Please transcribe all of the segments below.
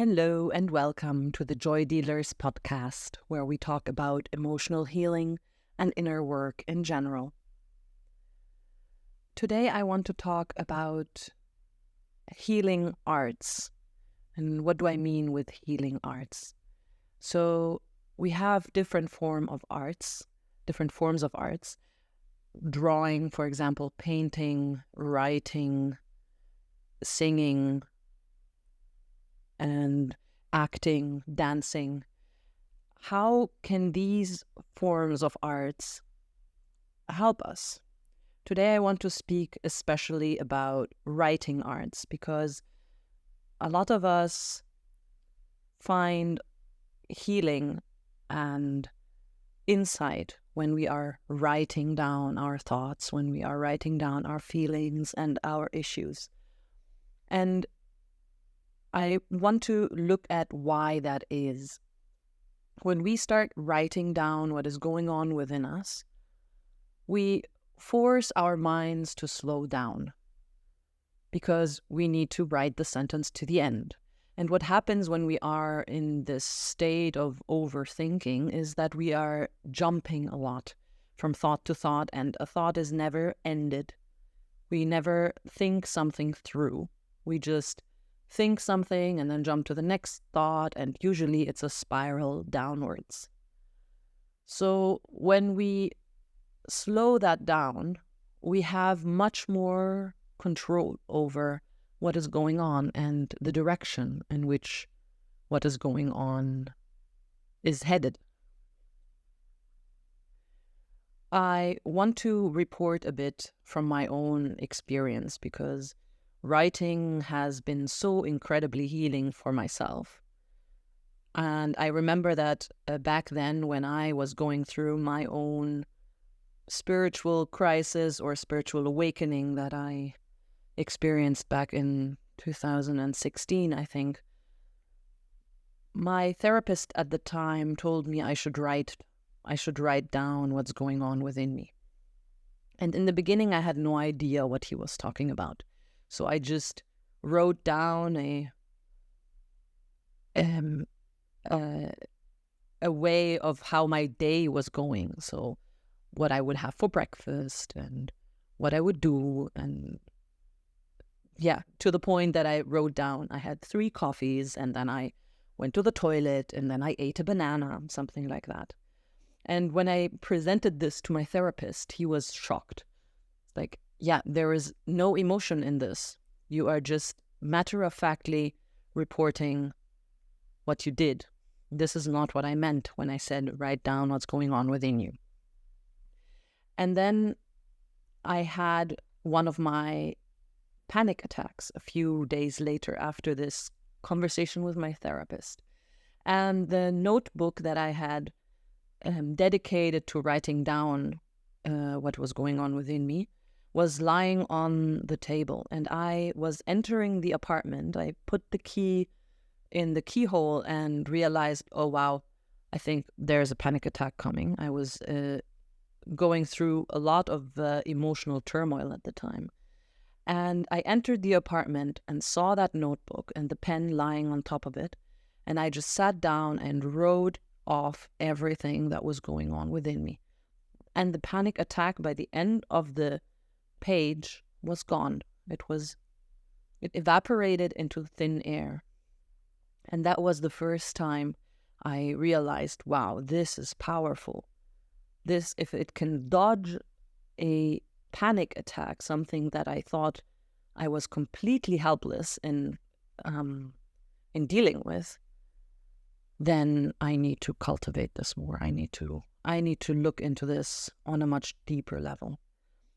Hello and welcome to the Joy Dealers podcast, where we talk about emotional healing and inner work in general. Today, I want to talk about healing arts. And what do I mean with healing arts? So, we have different forms of arts. Drawing, for example, painting, writing, singing, and acting, dancing. How can these forms of arts help us? Today I want to speak especially about writing arts because a lot of us find healing and insight when we are writing down our thoughts, when we are writing down our feelings and our issues. And I want to look at why that is. When we start writing down what is going on within us, we force our minds to slow down because we need to write the sentence to the end. And what happens when we are in this state of overthinking is that we are jumping a lot from thought to thought, and a thought is never ended. We never think something through. We just think something and then jump to the next thought, and usually it's a spiral downwards. So when we slow that down, we have much more control over what is going on and the direction in which what is going on is headed. I want to report a bit from my own experience because writing has been so incredibly healing for myself. And I remember that back then when I was going through my own spiritual crisis or spiritual awakening that I experienced back in 2016, I think, my therapist at the time told me I should write down what's going on within me. And in the beginning, I had no idea what he was talking about. So I just wrote down a way of how my day was going. So what I would have for breakfast and what I would do. And yeah, to the point that I wrote down I had 3 coffees and then I went to the toilet and then I ate a banana, something like that. And when I presented this to my therapist, he was shocked. Like, yeah, there is no emotion in this. You are just matter-of-factly reporting what you did. This is not what I meant when I said write down what's going on within you. And then I had one of my panic attacks a few days later after this conversation with my therapist. And the notebook that I had dedicated to writing down what was going on within me was lying on the table, and I was entering the apartment. I put the key in the keyhole and realized, oh wow, I think there's a panic attack coming. I was going through a lot of emotional turmoil at the time. And I entered the apartment and saw that notebook and the pen lying on top of it, and I just sat down and wrote off everything that was going on within me. And the panic attack by the end of the page was gone. It evaporated into thin air. And that was the first time I realized, wow, this is powerful. This, if it can dodge a panic attack, something that I thought I was completely helpless in dealing with, then I need to cultivate this more. I need to look into this on a much deeper level.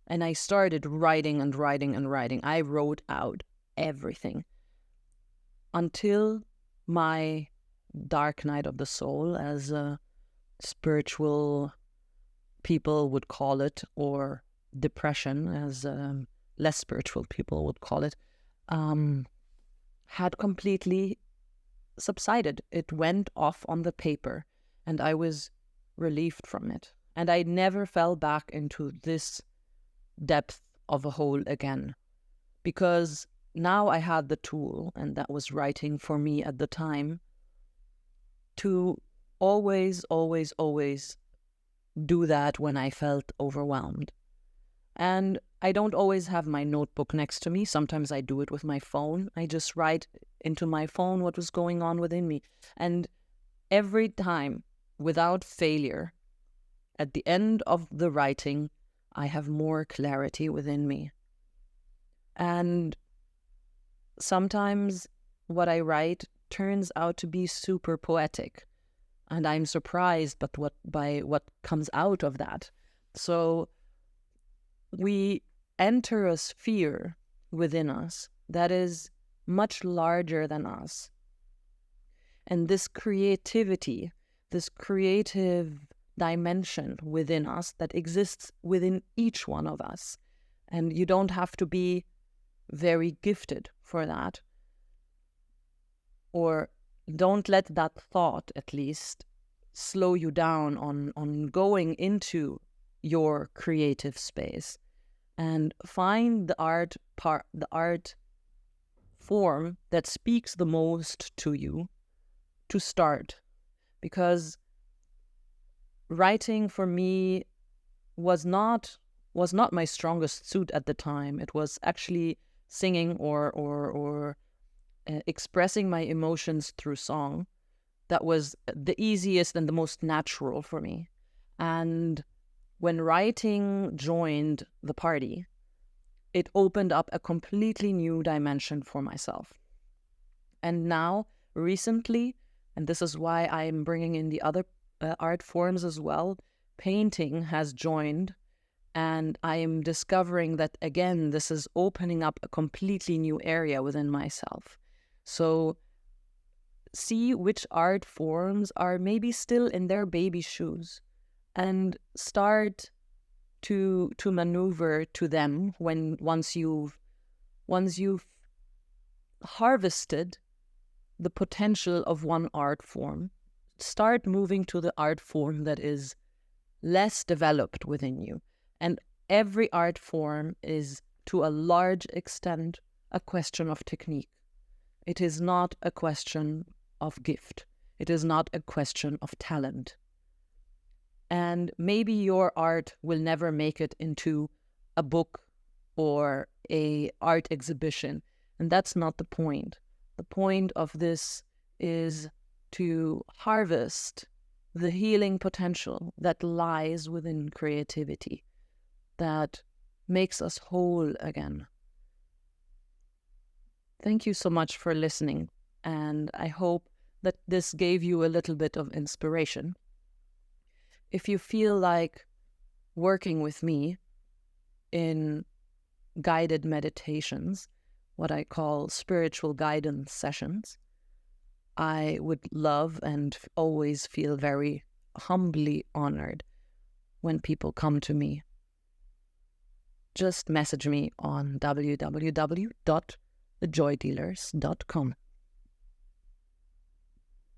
And I started writing and writing and writing. I wrote out everything until my dark night of the soul, as spiritual people would call it, or depression, as less spiritual people would call it, had completely subsided. It went off on the paper, and I was relieved from it. And I never fell back into this depth of a hole again, because now I had the tool, and that was writing for me at the time, to always, always, always do that when I felt overwhelmed. And I don't always have my notebook next to me. Sometimes I do it with my phone. I just write into my phone what was going on within me. And every time, without failure, at the end of the writing, I have more clarity within me. And sometimes what I write turns out to be super poetic, and I'm surprised by what comes out of that. So we enter a sphere within us that is much larger than us. And this creativity, this creative dimension within us that exists within each one of us. And you don't have to be very gifted for that. Or don't let that thought, at least, slow you down on going into your creative space. And find the art form that speaks the most to you to start. Because writing for me was not my strongest suit at the time. It was actually singing or expressing my emotions through song. That was the easiest and the most natural for me. And when writing joined the party, it opened up a completely new dimension for myself. And now, recently, and this is why I'm bringing in the other art forms as well, painting has joined, and I am discovering that, again, this is opening up a completely new area within myself. So see which art forms are maybe still in their baby shoes, and start to maneuver to them once you've harvested the potential of one art form. Start moving to the art form that is less developed within you. And every art form is, to a large extent, a question of technique. It is not a question of gift. It is not a question of talent. And maybe your art will never make it into a book or a art exhibition. And that's not the point. The point of this is to harvest the healing potential that lies within creativity, that makes us whole again. Thank you so much for listening, and I hope that this gave you a little bit of inspiration. If you feel like working with me in guided meditations, what I call spiritual guidance sessions, I would love and always feel very humbly honored when people come to me. Just message me on www.thejoydealers.com.